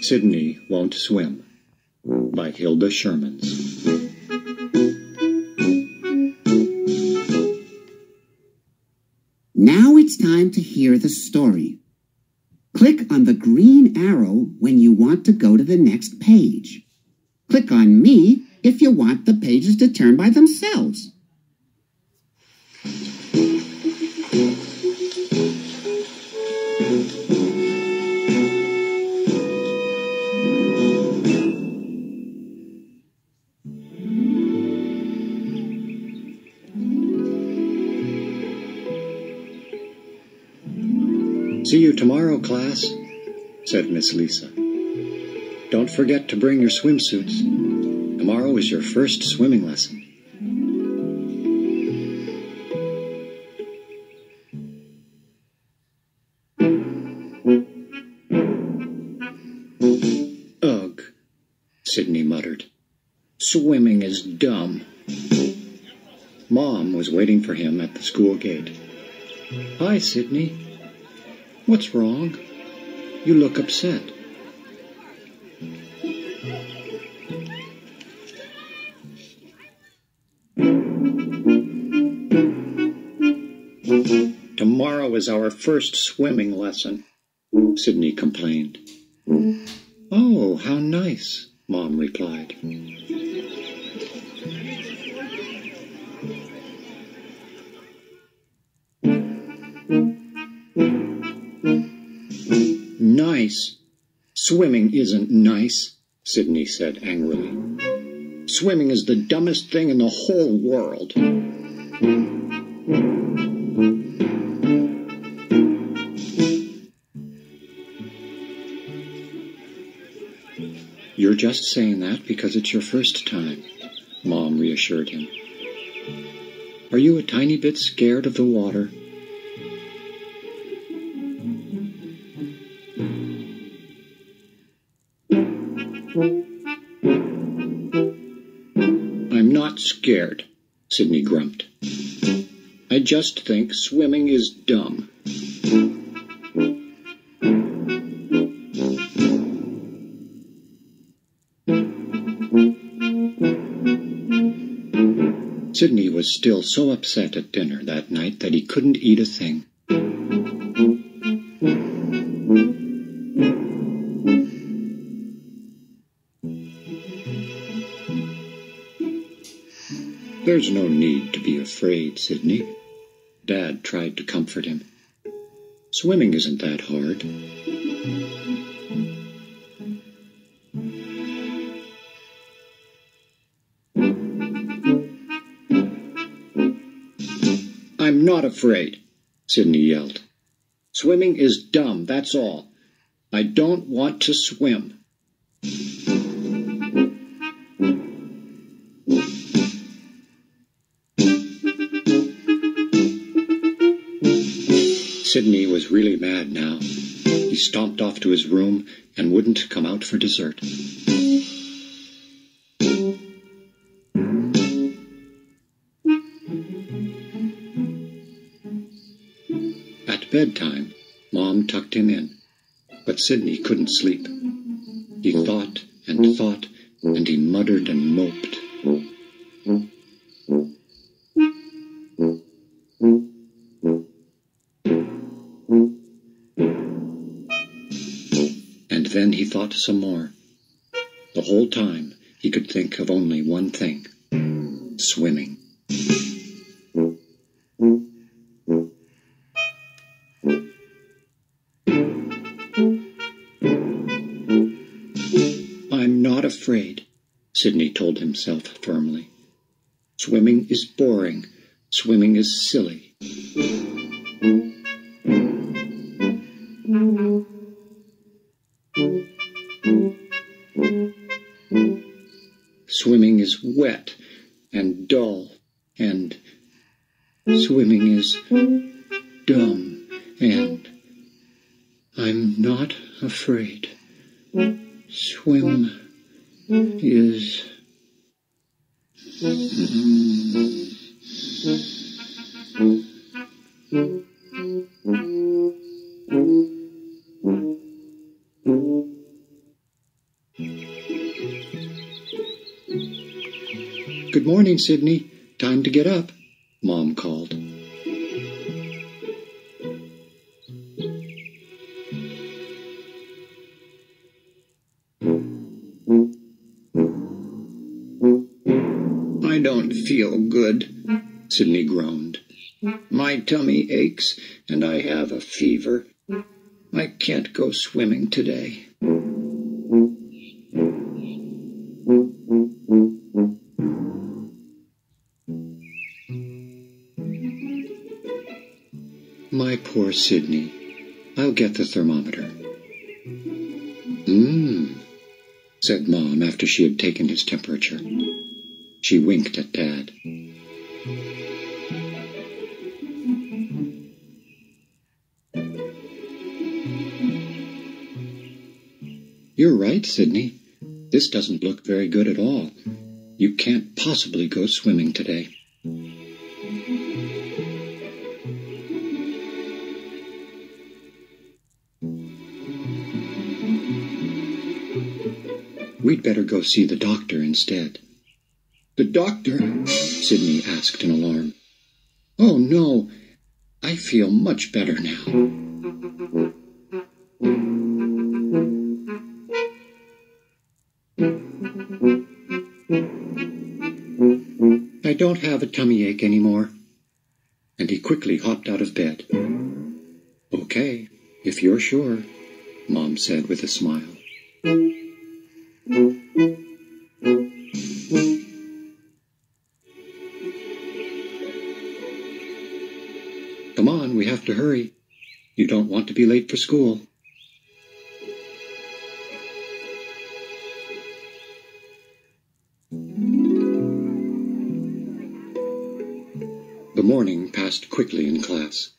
Sidney Won't Swim by Hilde Schuurmans. Now it's time to hear the story. Click on the green arrow when you want to go to the next page. Click on me if you want the pages to turn by themselves. See you tomorrow, class, said Miss Lisa. Don't forget to bring your swimsuits. Tomorrow is your first swimming lesson. Ugh, Sidney muttered. Swimming is dumb. Mom was waiting for him at the school gate. Hi, Sidney. What's wrong? You look upset. Tomorrow is our first swimming lesson, Sidney complained. Oh, how nice, Mom replied. Nice. Swimming isn't nice, Sidney said angrily. Swimming is the dumbest thing in the whole world. You're just saying that because it's your first time, Mom reassured him. Are you a tiny bit scared of the water? I'm not scared, Sidney grumped. I just think swimming is dumb. Sidney was still so upset at dinner that night that he couldn't eat a thing. There's no need to be afraid, Sidney. Dad tried to comfort him. Swimming isn't that hard. I'm not afraid, Sidney yelled. Swimming is dumb, that's all. I don't want to swim. Sidney was really mad now. He stomped off to his room and wouldn't come out for dessert. At bedtime, Mom tucked him in, but Sidney couldn't sleep. He thought, and he muttered and moped. And then he thought some more. The whole time, he could think of only one thing: swimming. I'm not afraid, Sidney told himself firmly. Swimming is boring. Swimming is silly. Swimming is wet and dull, and swimming is dumb, and I'm not afraid. Swim is... morning, Sidney. Time to get up, Mom called. I don't feel good, Sidney groaned. My tummy aches, and I have a fever. I can't go swimming today. My poor Sidney. I'll get the thermometer. Said Mom after she had taken his temperature. She winked at Dad. You're right, Sidney. This doesn't look very good at all. You can't possibly go swimming today. We'd better go see the doctor instead. The doctor? Sidney asked in alarm. Oh, no. I feel much better now. I don't have a tummy ache anymore. And he quickly hopped out of bed. Okay, if you're sure, Mom said with a smile. Come on, we have to hurry. You don't want to be late for school. The morning passed quickly in class,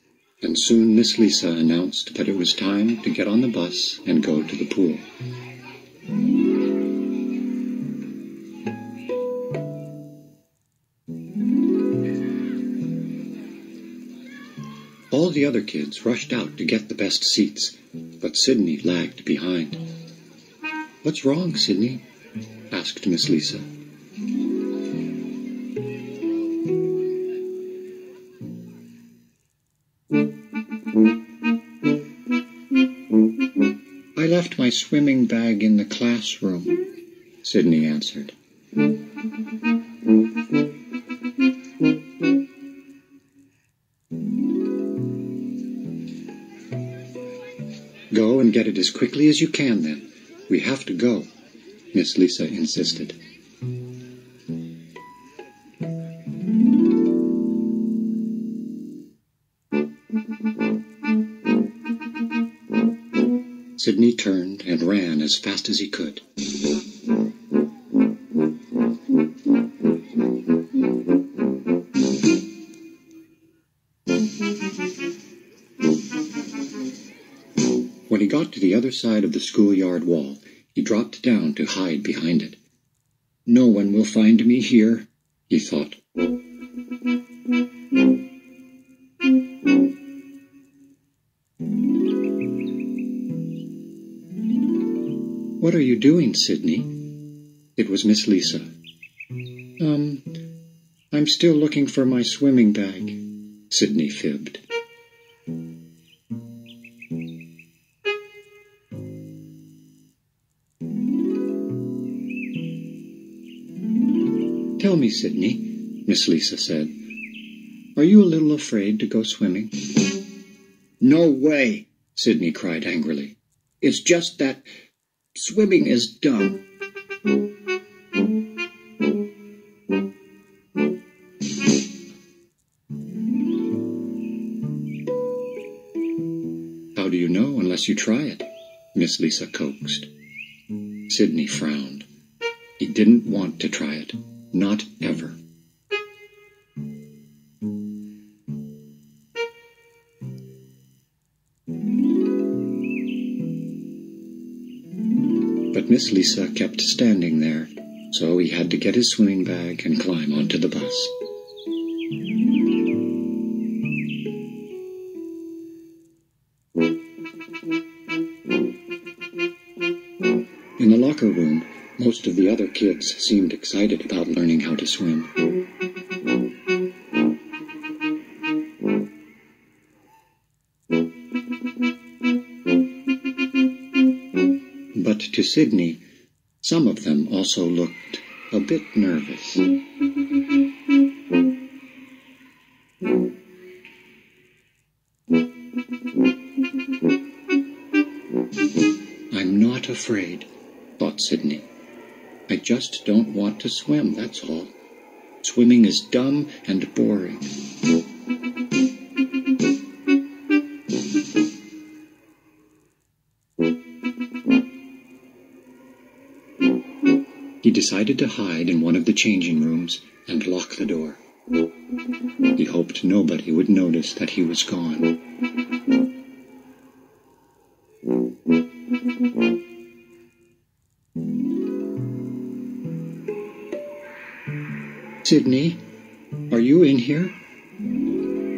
and soon Miss Lisa announced that it was time to get on the bus and go to the pool. All the other kids rushed out to get the best seats, but Sidney lagged behind. What's wrong, Sidney? Asked Miss Lisa. I left my swimming bag in the classroom, Sidney answered. Go and get it as quickly as you can, then. We have to go, Miss Lisa insisted. Sidney turned and ran as fast as he could. When he got to the other side of the schoolyard wall, he dropped down to hide behind it. No one will find me here, he thought. What are you doing, Sidney? It was Miss Lisa. I'm still looking for my swimming bag, Sidney fibbed. Tell me, Sidney, Miss Lisa said, are you a little afraid to go swimming? No way, Sidney cried angrily. It's just that swimming is dumb. How do you know unless you try it? Miss Lisa coaxed. Sidney frowned. He didn't want to try it. Not ever. But Miss Lisa kept standing there, so he had to get his swimming bag and climb onto the bus. In the locker room, most of the other kids seemed excited about learning how to swim. Sidney, some of them also looked a bit nervous. I'm not afraid, thought Sidney. I just don't want to swim, that's all. Swimming is dumb and boring. He decided to hide in one of the changing rooms and lock the door. He hoped nobody would notice that he was gone. Sidney, are you in here?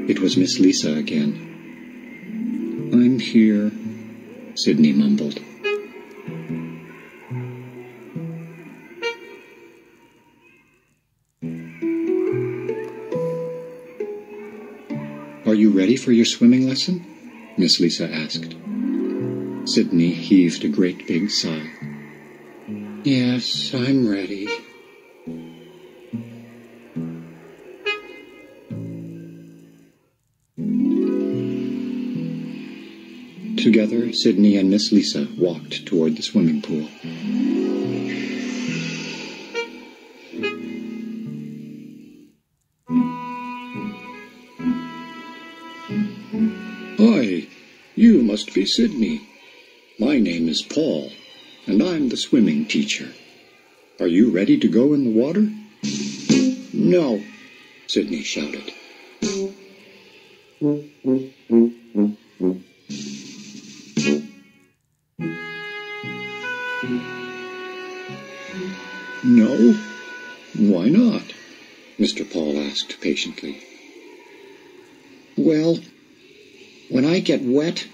It was Miss Lisa again. I'm here, Sidney mumbled. Are you ready for your swimming lesson? Miss Lisa asked. Sidney heaved a great big sigh. Yes, I'm ready. Together, Sidney and Miss Lisa walked toward the swimming pool. Hi, you must be Sidney. My name is Paul, and I'm the swimming teacher. Are you ready to go in the water? No, Sidney shouted. No? Why not? Mr. Paul asked patiently. Well, when I get wet,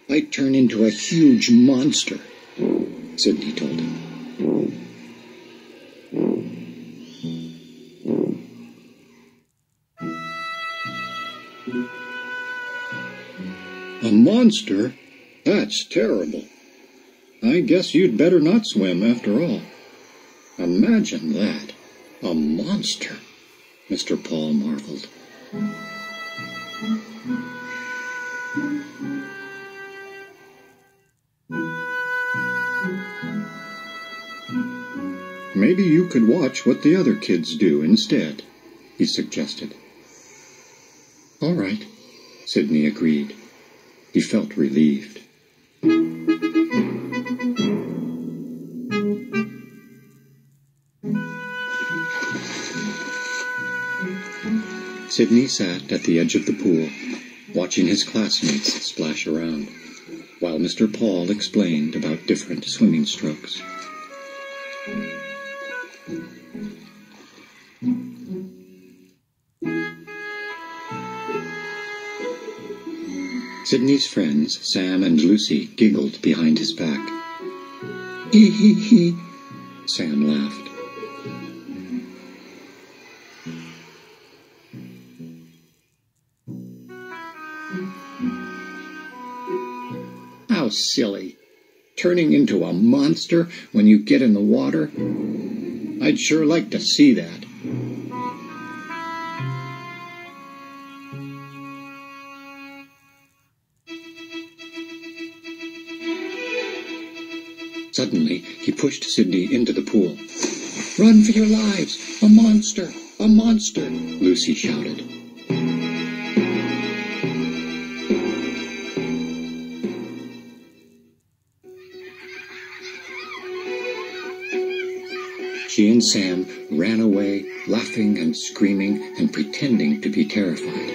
I turn into a huge monster, Sidney told him. A monster? That's terrible. I guess you'd better not swim after all. Imagine that. A monster, Mr. Paul marveled. Maybe you could watch what the other kids do instead, he suggested. All right, Sidney agreed. He felt relieved. Sidney sat at the edge of the pool, watching his classmates splash around, while Mr. Paul explained about different swimming strokes. Sidney's friends, Sam and Lucy, giggled behind his back. Hee hee hee, Sam laughed. How silly. Turning into a monster when you get in the water? I'd sure like to see that. Suddenly, he pushed Sidney into the pool. Run for your lives! A monster! A monster! Lucy shouted. She and Sam ran away, laughing and screaming and pretending to be terrified.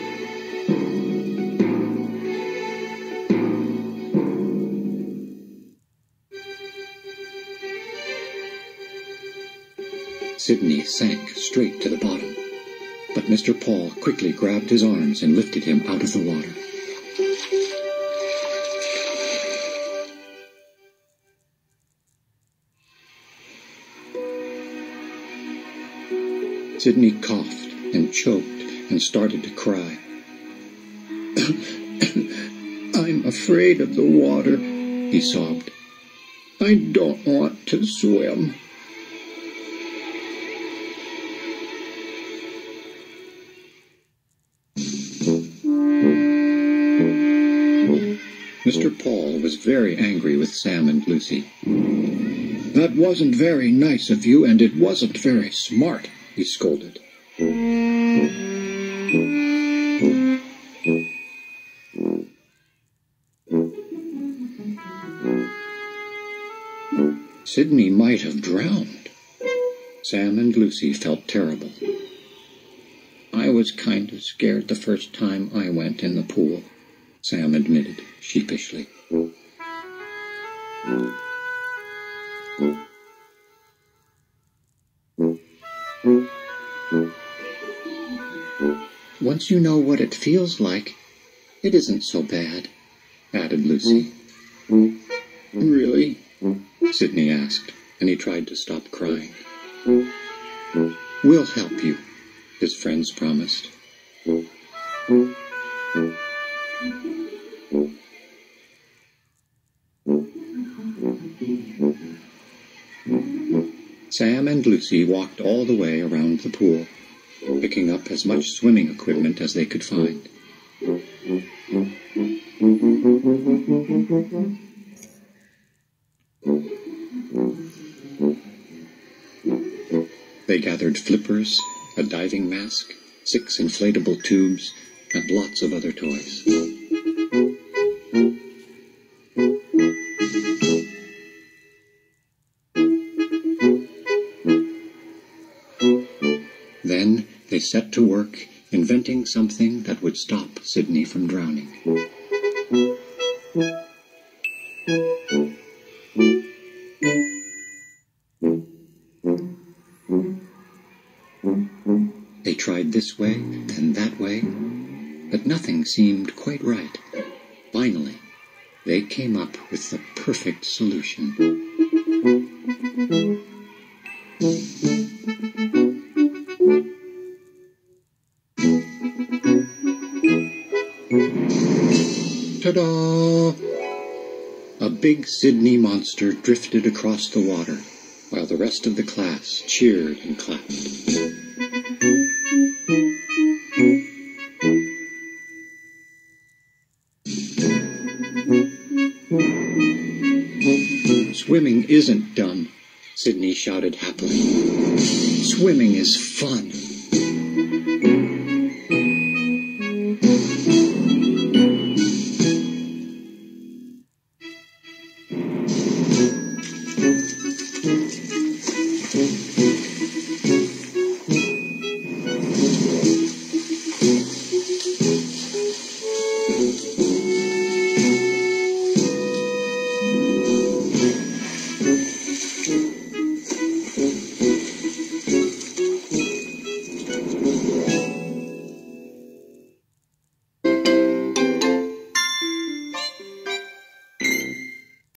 Sidney sank straight to the bottom, but Mr. Paul quickly grabbed his arms and lifted him out of the water. Sidney coughed and choked and started to cry. I'm afraid of the water, he sobbed. I don't want to swim. Mr. Paul was very angry with Sam and Lucy. "That wasn't very nice of you, and it wasn't very smart," he scolded. Sidney might have drowned. Sam and Lucy felt terrible. I was kind of scared the first time I went in the pool, Sam admitted sheepishly. Once you know what it feels like, it isn't so bad, added Lucy. Really? Sidney asked, and he tried to stop crying. We'll help you, his friends promised. Sam and Lucy walked all the way around the pool, picking up as much swimming equipment as they could find. They gathered flippers, a diving mask, 6 inflatable tubes, and lots of other toys. Then they set to work inventing something that would stop Sidney from drowning. They tried this way and that way, but nothing seemed quite right. Finally, they came up with the perfect solution. Ta-da! A big Sidney monster drifted across the water, while the rest of the class cheered and clapped. Swimming isn't done, Sidney shouted happily. Swimming is fun.